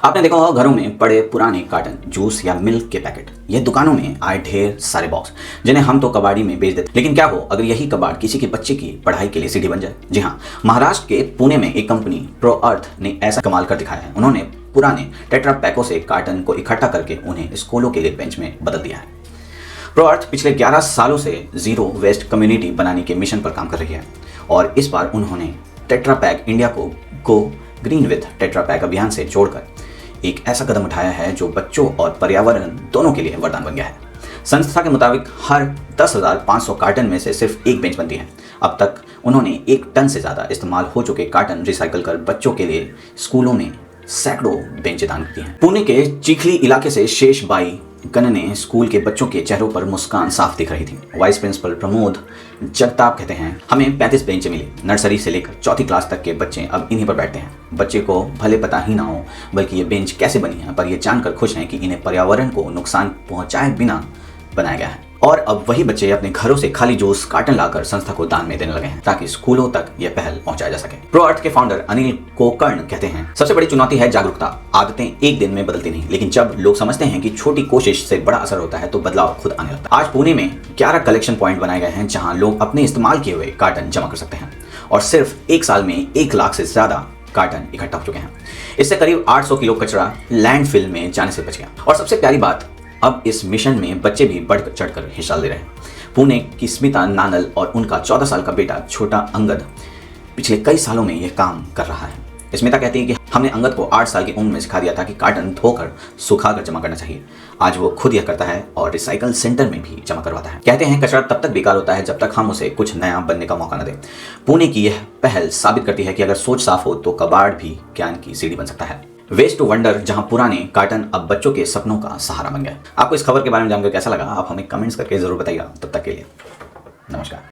आपने देखा होगा घरों में पड़े पुराने कार्टन, जूस या मिल्क के पैकेट, ये दुकानों में आए ढेर सारे बॉक्स जिन्हें हम तो कबाड़ी में बेच देते। लेकिन क्या हो अगर यही कबाड़ किसी के बच्चे की पढ़ाई के लिए सीढ़ी बन जाए? जी हाँ, महाराष्ट्र के पुणे में एक कंपनी प्रो अर्थ ने ऐसा कमाल कर दिखाया है। उन्होंने पुराने टेट्रा पैकों से कार्टन को इकट्ठा करके उन्हें स्कूलों के लिए बेंच में बदल दिया है। प्रो अर्थ पिछले 11 सालों से जीरो वेस्ट कम्युनिटी बनाने के मिशन पर काम कर रही है और इस बार उन्होंने टेट्रा पैक इंडिया को go green with tetra pack अभियान से जोड़कर एक ऐसा कदम उठाया है जो बच्चों और पर्यावरण दोनों के लिए वरदान बन गया है। संस्था के मुताबिक हर 10,500 कार्टन में से सिर्फ एक बेंच बनती है। अब तक उन्होंने 1 टन से ज़्यादा इस्तेमाल हो चुके कार्टन रिसाइकल कर बच्चों के लिए स्कूलों में सैकड़ों बेंचें दान की हैं। पुणे के चिखली इलाके से शेष बाई गणने स्कूल के बच्चों के चेहरों पर मुस्कान साफ दिख रही थी। वाइस प्रिंसिपल प्रमोद जगताप कहते हैं, हमें 35 बेंचें मिली। नर्सरी से लेकर चौथी क्लास तक के बच्चे अब इन्हीं पर बैठते हैं। बच्चे को भले पता ही ना हो बल्कि ये बेंच कैसे बनी है, पर ये जानकर खुश हैं कि इन्हें पर्यावरण को नुकसान पहुंचाए बिना बनाया गया है। और अब वही बच्चे अपने घरों से खाली जूस कार्टन लाकर संस्था को दान में देने लगे हैं ताकि स्कूलों तक यह पहल पहुंचाया जा सके। प्रो अर्थ के फाउंडर अनिल कोकर्ण कहते हैं, सबसे बड़ी चुनौती है जागरूकता। आदतें एक दिन में बदलती नहीं, लेकिन जब लोग समझते हैं कि छोटी कोशिश से बड़ा असर होता है तो बदलाव खुद आने लगता है। आज पुणे में 11 कलेक्शन पॉइंट बनाए गए हैं जहां लोग अपने इस्तेमाल किए हुए कार्टन जमा कर सकते हैं और सिर्फ 1 साल में 1 लाख से ज्यादा कार्टन इकट्ठा हो चुके हैं। इससे करीब 800 किलो कचरा लैंडफिल में जाने से बच गया। और सबसे प्यारी बात, अब इस मिशन में बच्चे भी बढ़ चढ़कर हिस्सा ले रहे हैं। पुणे की स्मिता नानल और उनका 14 साल का बेटा छोटा अंगद पिछले कई सालों में यह काम कर रहा है। स्मिता कहती है कि हमने अंगद को 8 साल की उम्र में सिखा दिया था कि कार्टन धोकर सुखाकर जमा करना चाहिए। आज वो खुद यह करता है और रिसाइकल सेंटर में भी जमा करवाता है। कहते हैं कचरा तब तक बेकार होता है जब तक हम उसे कुछ नया बनने का मौका न दें। पुणे की यह पहल साबित करती है कि अगर सोच साफ हो तो कबाड़ भी ज्ञान की सीढ़ी बन सकता है। वेस्ट टू वंडर, जहां पुराने कार्टन अब बच्चों के सपनों का सहारा बन गया। आपको इस खबर के बारे में जानकर कैसा लगा? आप हमें कमेंट्स करके जरूर बताइएगा। तब तक के लिए नमस्कार।